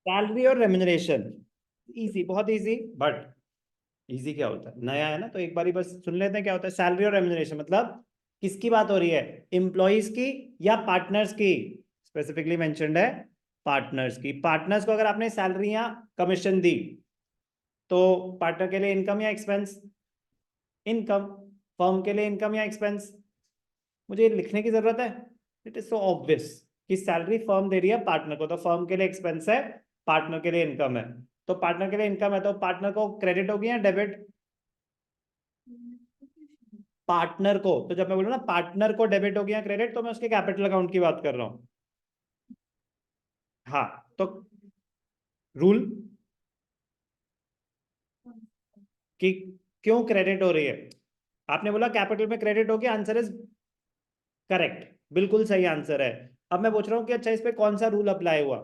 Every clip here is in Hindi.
सैलरी और रेम्यूनरेशन, इजी, बहुत इजी। बट इजी क्या होता है, नया है ना, तो एक बारी बस सुन लेते हैं क्या होता है। सैलरी और रेम्यूनरेशन मतलब किसकी बात हो रही है, एम्प्लॉइज की या पार्टनर्स की? स्पेसिफिकली मेंशन्ड है पार्टनर्स की। पार्टनर्स को अगर आपने सैलरी या कमीशन दी तो पार्टनर के लिए इनकम या एक्सपेंस? इनकम। फर्म के लिए इनकम या एक्सपेंस? मुझे लिखने की जरूरत है, इट इज सो ऑब्वियस कि सैलरी फर्म दे रही है पार्टनर को, तो फर्म के लिए एक्सपेंस है, पार्टनर के लिए इनकम है। तो पार्टनर के लिए इनकम है तो पार्टनर को क्रेडिट होगी या डेबिट? पार्टनर को, तो जब मैं बोलूँ ना पार्टनर को डेबिट हो गया क्रेडिट, तो मैं उसके कैपिटल अकाउंट की बात कर रहा हूँ। हाँ, तो रूल कि क्यों क्रेडिट हो रही है? आपने बोला कैपिटल में क्रेडिट हो गया, आंसर इज करेक्ट, बिल्कुल सही आंसर है। अब मैं पूछ रहा हूँ कि अच्छा इस पे कौन सा रूल अप्लाई हुआ?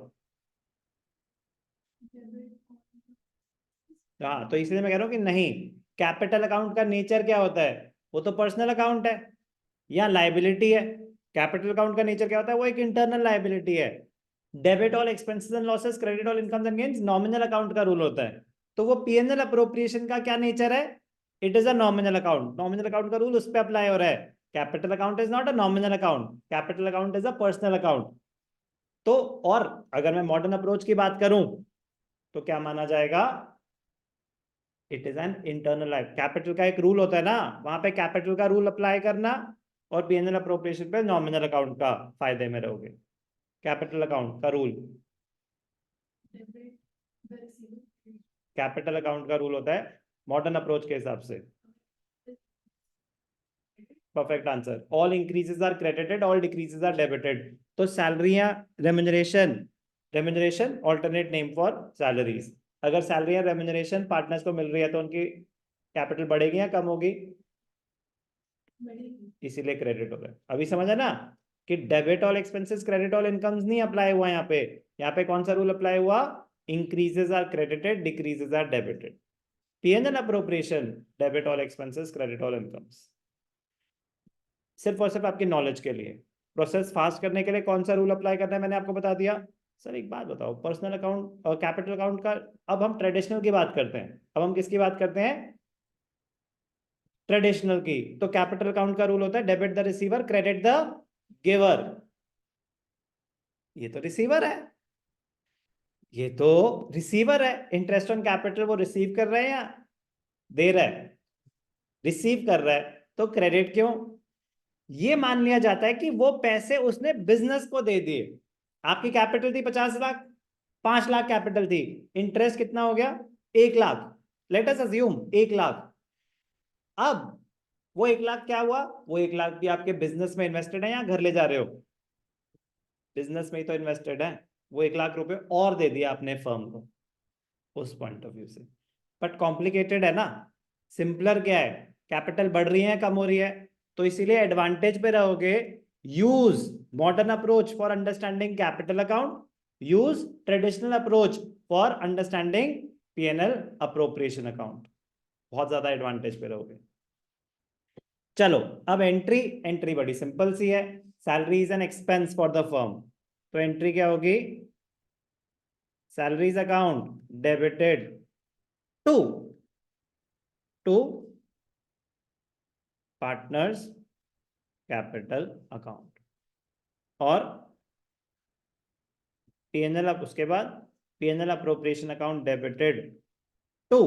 हाँ, तो इसलिए मैं कह रहा हूँ कि नहीं, कैपिटल अकाउंट का नेचर क्या होता है, वो तो पर्सनल अकाउंट है या लाइबिलिटी है। कैपिटल अकाउंट का नेचर क्या होता है, वो एक इंटरनल लाइबिलिटी है। Debit all expenses and losses, credit all incomes and gains nominal account का रूल होता है। तो वो पीएनएल अप्रोप्रिएशन का क्या नेचर है, it is a nominal account. Nominal account का रूल उस पर अप्लाई हो रहा है। Capital account is not a nominal account, capital account is a personal account. तो और अगर मैं मॉडर्न अप्रोच की बात करूं तो क्या माना जाएगा, it is an internal life. Capital का एक रूल होता है ना, वहां पे कैपिटल का रूल अप्लाई करना, और पीएनएल अप्रोप्रिएशन पे नॉमिनल अकाउंट का फायदे में रहोगे। कैपिटल अकाउंट का रूल, कैपिटल अकाउंट का रूल होता है मॉडर्न अप्रोच के हिसाब से। Perfect answer, all increases are credited, all decreases are debited. तो सैलरियां, remuneration, remuneration alternate name for salaries. अगर सैलरी या रेम्यूनरेशन पार्टनर्स को मिल रही है तो उनकी कैपिटल बढ़ेगी या कम होगी? इसीलिए क्रेडिट हो गया। अभी समझ है ना कि debit all expenses credit all incomes नहीं अप्लाई हुआ यहाँ पे। यहाँ पे कौन सा रूल अप्लाई हुआ, increases are credited, decreases are debited. PNL appropriation, debit all expenses credit all incomes. सिर्फ और सिर्फ आपकी नॉलेज के लिए, प्रोसेस फास्ट करने के लिए कौन सा रूल अप्लाई करना है मैंने आपको बता दिया। सर एक बात बताओ, पर्सनल अकाउंट और कैपिटल अकाउंट का, अब हम ट्रेडिशनल की बात करते हैं, अब हम किसकी बात करते हैं, ट्रेडिशनल की। तो कैपिटल अकाउंट का रूल होता है debit the receiver, credit the giver. ये तो रिसीवर है, ये तो रिसीवर है। इंटरेस्ट ऑन कैपिटल वो रिसीव कर रहे हैं या दे रहा है? रिसीव कर रहा है, तो क्रेडिट क्यों? ये मान लिया जाता है कि वो पैसे उसने बिजनेस को दे दिए। आपकी कैपिटल थी 50 लाख, 5 लाख कैपिटल थी, इंटरेस्ट कितना हो गया, 1 lakh. Let us assume 1 lakh. अब वो 1 लाख क्या हुआ, वो 1 लाख भी आपके बिजनेस में इन्वेस्टेड है या घर ले जा रहे हो? बिजनेस में ही तो इन्वेस्टेड है। वो 1 लाख रुपए और दे दिया आपने फर्म को, उस पॉइंट ऑफ व्यू से। बट कॉम्प्लिकेटेड है ना, सिंपलर क्या है, कैपिटल बढ़ रही है कम हो रही है, तो इसीलिए एडवांटेज पे रहोगे। Use modern approach for understanding capital account, use traditional approach for understanding PNL appropriation account, बहुत ज्यादा एडवांटेज पे रहोगे। चलो, अब एंट्री, एंट्री बड़ी सिंपल सी है, salary is an expense for the firm, तो एंट्री क्या होगी, salaries account debited to to partners capital account, और पीएनएल, अब उसके बाद PNL appropriation account debited to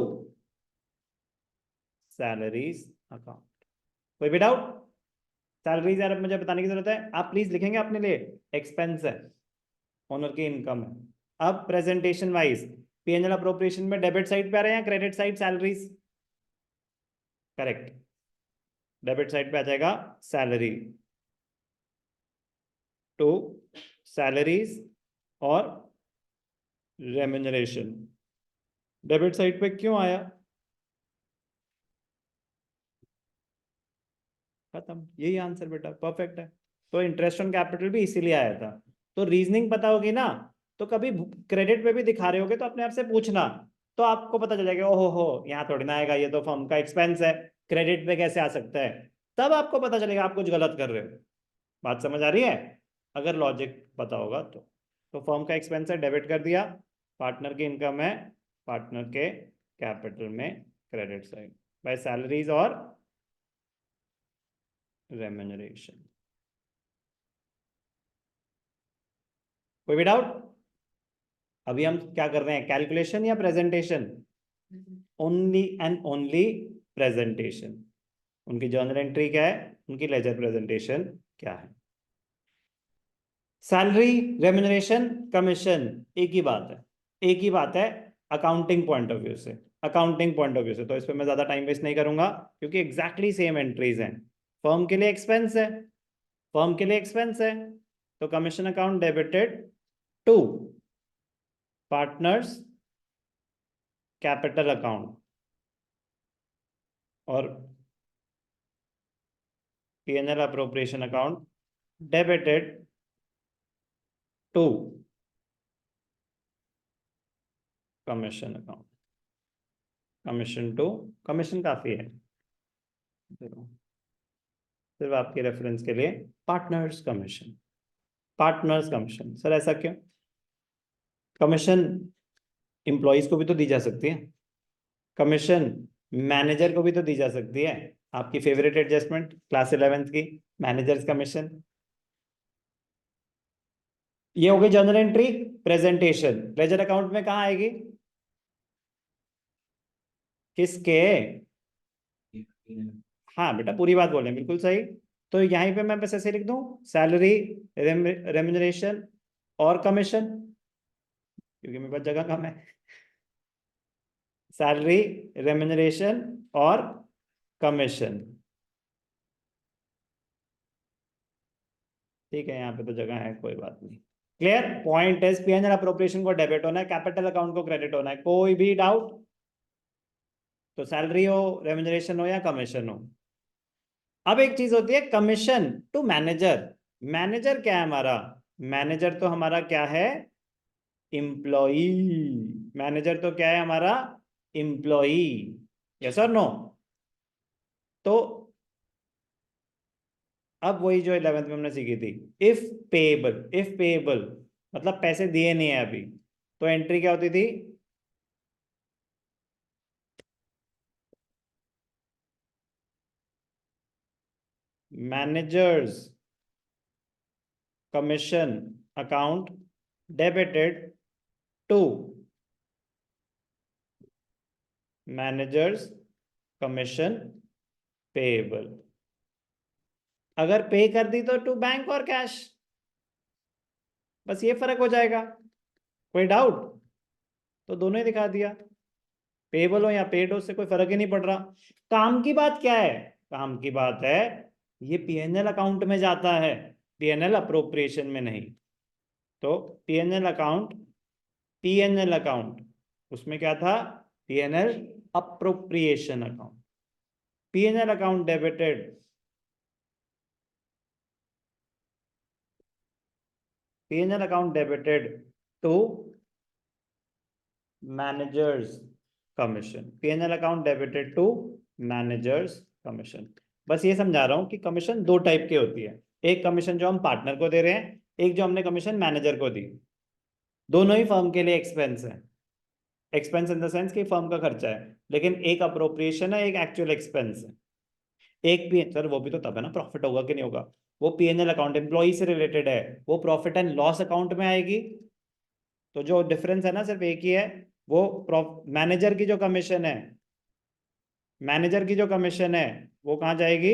salaries account. कोई भी डाउट? सैलरीज यार मुझे बताने की जरूरत है, आप प्लीज लिखेंगे अपने लिए, एक्सपेंस है, ओनर की इनकम है। अब प्रेजेंटेशन वाइज पीएनएल अप्रोप्रिएशन में डेबिट साइड पे आ रहे हैं, credit side salaries? Correct, debit side पे आ जाएगा सैलरी, टू सैलरीज और रेम्यूनरेशन। डेबिट साइड पे क्यों आया, खत्म, यही आंसर बेटा, परफेक्ट है। तो इंटरेस्ट ऑन कैपिटल भी इसीलिए आया था। तो रीजनिंग पता होगी ना, तो कभी क्रेडिट पे भी दिखा रहे होगे तो अपने आप से पूछना, तो आपको पता चल जाएगा, ओहो हो यहाँ थोड़ी ना आएगा, ये तो फर्म का एक्सपेंस है, क्रेडिट पे कैसे आ सकता है। तब आपको पता चलेगा आप कुछ गलत कर रहे हो। बात समझ आ रही है, अगर लॉजिक पता होगा तो फर्म का एक्सपेंस है, डेबिट कर दिया, पार्टनर की इनकम है, पार्टनर के कैपिटल में क्रेडिट साइड बाय सैलरीज और रेम्यूनरेशन। कोई भी डाउट? अभी हम क्या कर रहे हैं, कैलकुलेशन या presentation? Only and only presentation. उनकी जर्नल एंट्री क्या है, उनकी लेजर प्रेजेंटेशन क्या है। सैलरी, रेम्यूनरेशन, कमीशन एक ही बात है, एक ही बात है अकाउंटिंग पॉइंट ऑफ व्यू से, अकाउंटिंग पॉइंट ऑफ व्यू से। तो इस पर मैं ज्यादा टाइम वेस्ट नहीं करूंगा क्योंकि एग्जैक्टली सेम एंट्रीज हैं। फर्म के लिए एक्सपेंस है, फर्म के लिए एक्सपेंस है, तो commission account debited to partners capital account और P&L appropriation account debited to commission account. Commission too, commission काफी है सिर्फ आपके रेफरेंस के लिए, partners commission, partners commission. Sir ऐसा क्यों? कमीशन एम्प्लॉइज को भी तो दी जा सकती है, कमीशन मैनेजर को भी तो दी जा सकती है। आपकी फेवरेट एडजस्टमेंट क्लास 11th की, मैनेजर्स कमीशन। ये हो गई journal entry. Presentation ledger account में कहाँ आएगी, किसके? हाँ बेटा पूरी बात बोले, बिल्कुल सही। तो यहीं पे मैं बस ऐसे लिख दूं, सैलरी, रेम्यूनरेशन और कमीशन, क्योंकि मेरे पास जगह कम है। सैलरी, रेम्यूनरेशन और कमीशन। ठीक है, यहाँ पे तो जगह है, कोई बात नहीं। Clear? Point is P&L appropriation को डेबिट होना है, कैपिटल अकाउंट को क्रेडिट होना है। कोई भी डाउट? तो सैलरी हो, रेम्यूनरेशन हो या कमीशन हो। अब एक चीज होती है कमीशन टू मैनेजर। मैनेजर क्या है हमारा? मैनेजर तो हमारा क्या है, एम्प्लॉई। मैनेजर तो क्या है हमारा, एम्प्लॉई। यस और नो? तो अब वही जो 11th में हमने सीखी थी, इफ पेएबल, इफ पेएबल मतलब पैसे दिए नहीं है अभी, तो एंट्री क्या होती थी, managers commission account debited to managers commission payable. अगर पे कर दी तो टू बैंक और कैश, बस ये फर्क हो जाएगा। कोई डाउट? तो दोनों ही दिखा दिया, पेएबल हो या पेड हो, उससे कोई फर्क ही नहीं पड़ रहा। काम की बात क्या है? काम की बात है ये P&L अकाउंट में जाता है, P&L अप्रोप्रिएशन में नहीं। तो P&L अकाउंट, P&L अकाउंट उसमें क्या था, P&L appropriation account. P&L account debited, P&L account debited to managers commission. P&L account debited to managers commission. बस ये समझा रहा हूं कि कमीशन दो टाइप की होती है, एक कमीशन जो हम पार्टनर को दे रहे हैं, एक जो हमने कमीशन मैनेजर को दी। दोनों ही फर्म के लिए एक्सपेंस है, एक्सपेंस इन द सेंस कि फर्म का खर्चा है, लेकिन एक अप्रोप्रिएशन है, एक एक्चुअल एक्सपेंस है। एक पी सर वो भी तो तब है ना प्रॉफिट होगा कि नहीं होगा, वो P&L अकाउंट एम्प्लॉई से रिलेटेड है, वो प्रॉफिट एंड लॉस अकाउंट में आएगी। तो जो डिफरेंस है ना सिर्फ एक ही है, वो मैनेजर की जो कमीशन है, मैनेजर की जो कमीशन है वो कहाँ जाएगी,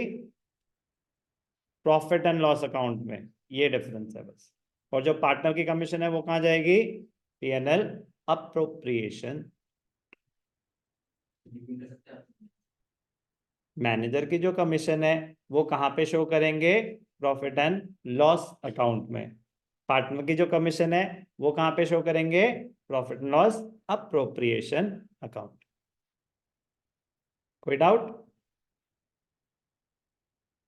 प्रॉफिट एंड लॉस अकाउंट में। ये डिफरेंस है बस। और जो पार्टनर की कमीशन है वो कहाँ जाएगी, P&L अप्रोप्रिएशन। मैनेजर की जो कमीशन है वो कहाँ पे शो करेंगे, प्रॉफिट एंड लॉस अकाउंट में। पार्टनर की जो कमीशन है वो कहाँ पे शो करेंगे, profit and loss appropriation account. कोई डाउट?